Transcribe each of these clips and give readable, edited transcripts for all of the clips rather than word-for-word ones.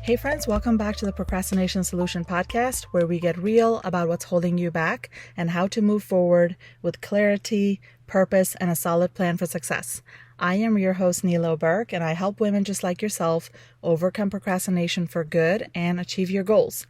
Hey friends, welcome back to the Procrastination Solution Podcast, where we get real about what's holding you back and how to move forward with clarity, purpose, and a solid plan for success. I am your host, Nilo, and I help women just like yourself overcome procrastination for good and achieve your goals.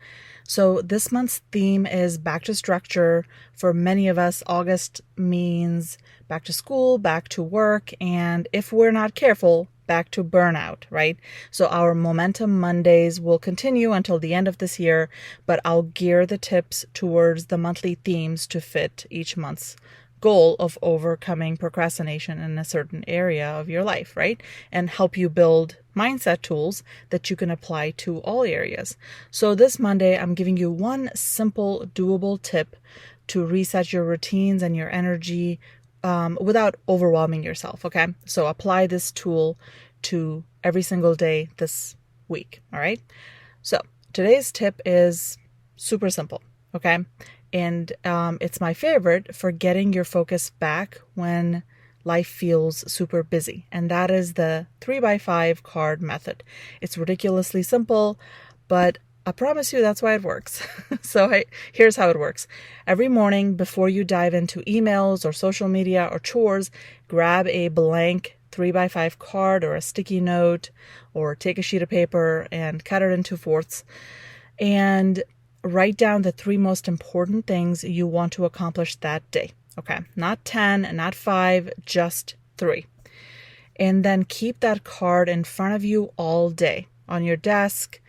So this month's theme is back to structure. For many of us, August means back to school, back to work, and if we're not careful, back to burnout, right? So our Momentum Mondays will continue until the end of this year, but I'll gear the tips towards the monthly themes to fit each month's goal of overcoming procrastination in a certain area of your life, right? And help you build mindset tools that you can apply to all areas. So this Monday, I'm giving you one simple, doable tip to reset your routines and your energy without overwhelming yourself, okay? So apply this tool to every single day this week, all right? So today's tip is super simple, okay? And it's my favorite for getting your focus back when life feels super busy. And that is the 3x5 card method. It's ridiculously simple, but I promise you that's why it works. So here's how it works. Every morning before you dive into emails or social media or chores, grab a blank 3x5 card or a sticky note, or take a sheet of paper and cut it into fourths and write down the 3 most important things you want to accomplish that day. Okay, not 10 and not 5, just 3. And then keep that card in front of you all day on your desk.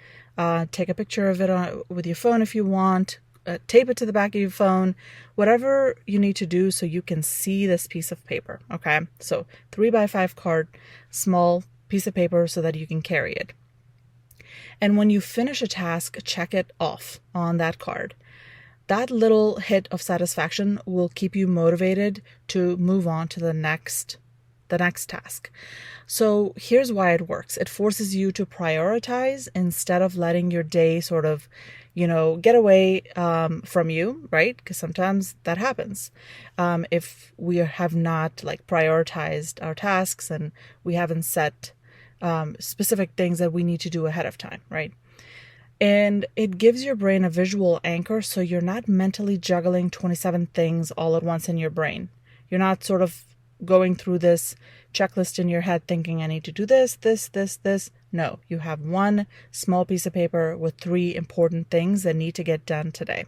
Take a picture of it with your phone if you want. Tape it to the back of your phone. Whatever you need to do so you can see this piece of paper. Okay, so 3x5 card, small piece of paper so that you can carry it. And when you finish a task, check it off on that card. That little hit of satisfaction will keep you motivated to move on to the next task. So here's why it works. It forces you to prioritize instead of letting your day sort of, get away from you, right? Because sometimes that happens. If we have not prioritized our tasks and we haven't set specific things that we need to do ahead of time, right? And it gives your brain a visual anchor so you're not mentally juggling 27 things all at once in your brain. You're not sort of going through this checklist in your head thinking I need to do this. No, you have one small piece of paper with 3 important things that need to get done today.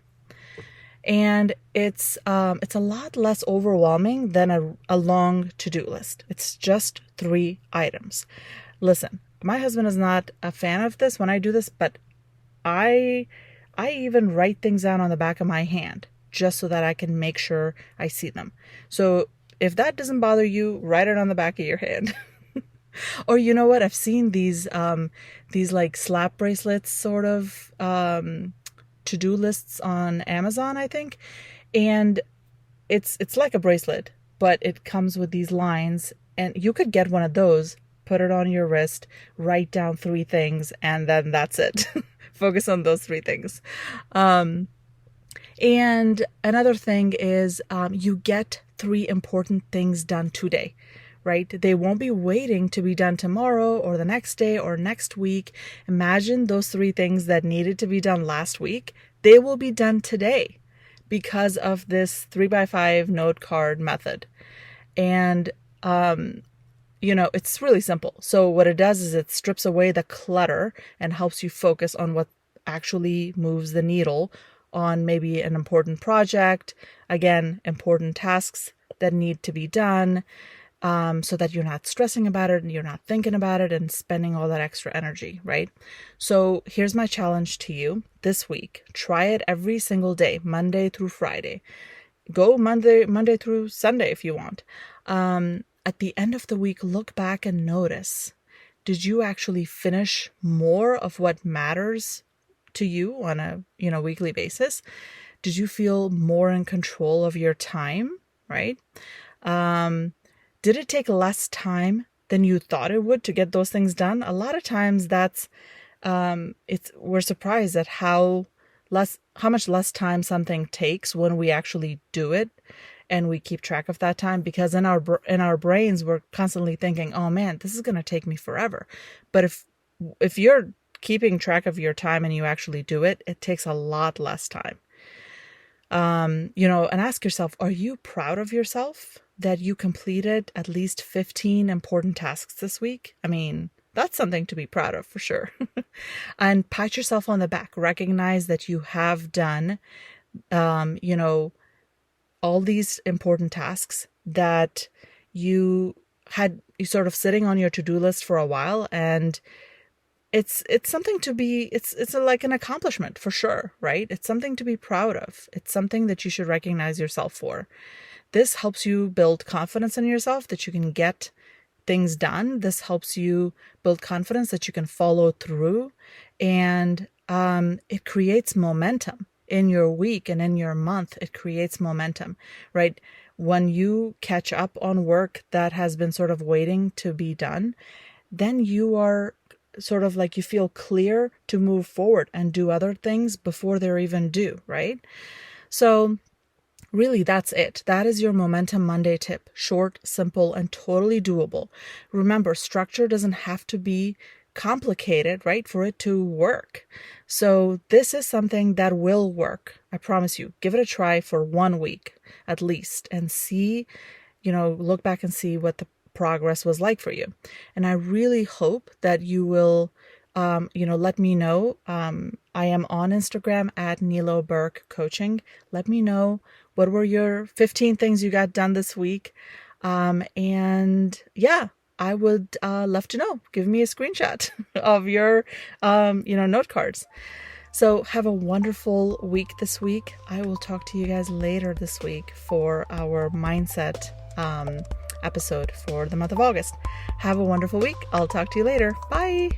And it's a lot less overwhelming than a long to-do list. It's just 3 items. Listen, my husband is not a fan of this when I do this, but I even write things down on the back of my hand just so that I can make sure I see them. So if that doesn't bother you, write it on the back of your hand. Or you know what? I've seen these like slap bracelets sort of to-do lists on Amazon, I think. And it's like a bracelet, but it comes with these lines, and you could get one of those, put it on your wrist, write down 3 things, and then that's it. Focus on those 3 things. And another thing is you get 3 important things done today, right? They won't be waiting to be done tomorrow or the next day or next week. Imagine those 3 things that needed to be done last week. They will be done today because of this 3x5 note card method. And, it's really simple. So what it does is it strips away the clutter and helps you focus on what actually moves the needle on maybe an important project, again, important tasks that need to be done, so that you're not stressing about it and you're not thinking about it and spending all that extra energy, right? So here's my challenge to you this week. Try it every single day, Monday through Friday. Go Monday through Sunday if you want. At the end of the week, look back and notice, did you actually finish more of what matters to you on a weekly basis? Did you feel more in control of your time, right? Did it take less time than you thought it would to get those things done? A lot of times that's we're surprised at how much less time something takes when we actually do it and we keep track of that time, because in our brains we're constantly thinking, oh man, this is going to take me forever. But if you're keeping track of your time and you actually do it, it takes a lot less time. And ask yourself, are you proud of yourself that you completed at least 15 important tasks this week? I mean, that's something to be proud of for sure. And pat yourself on the back. Recognize that you have done, all these important tasks that you sort of sitting on your to-do list for a while, and it's something to be, it's like an accomplishment for sure, right? It's something to be proud of. It's something that you should recognize yourself for. This helps you build confidence in yourself that you can get things done. This helps you build confidence that you can follow through, and it creates momentum in your week and in your month. It creates momentum, right? When you catch up on work that has been sort of waiting to be done, then you are sort of like, you feel clear to move forward and do other things before they're even due, right? So really, that's it. That is your Momentum Monday tip. Short, simple, and totally doable. Remember, structure doesn't have to be complicated, right, for it to work. So this is something that will work. I promise you. Give it a try for 1 week at least and see, look back and see what the progress was like for you. And I really hope that you will let me know. I am on Instagram at Nilo Burke Coaching. Let me know, what were your 15 things you got done this week? And yeah, I would love to know. Give me a screenshot of your, note cards. So have a wonderful week this week. I will talk to you guys later this week for our mindset episode for the month of August. Have a wonderful week. I'll talk to you later. Bye.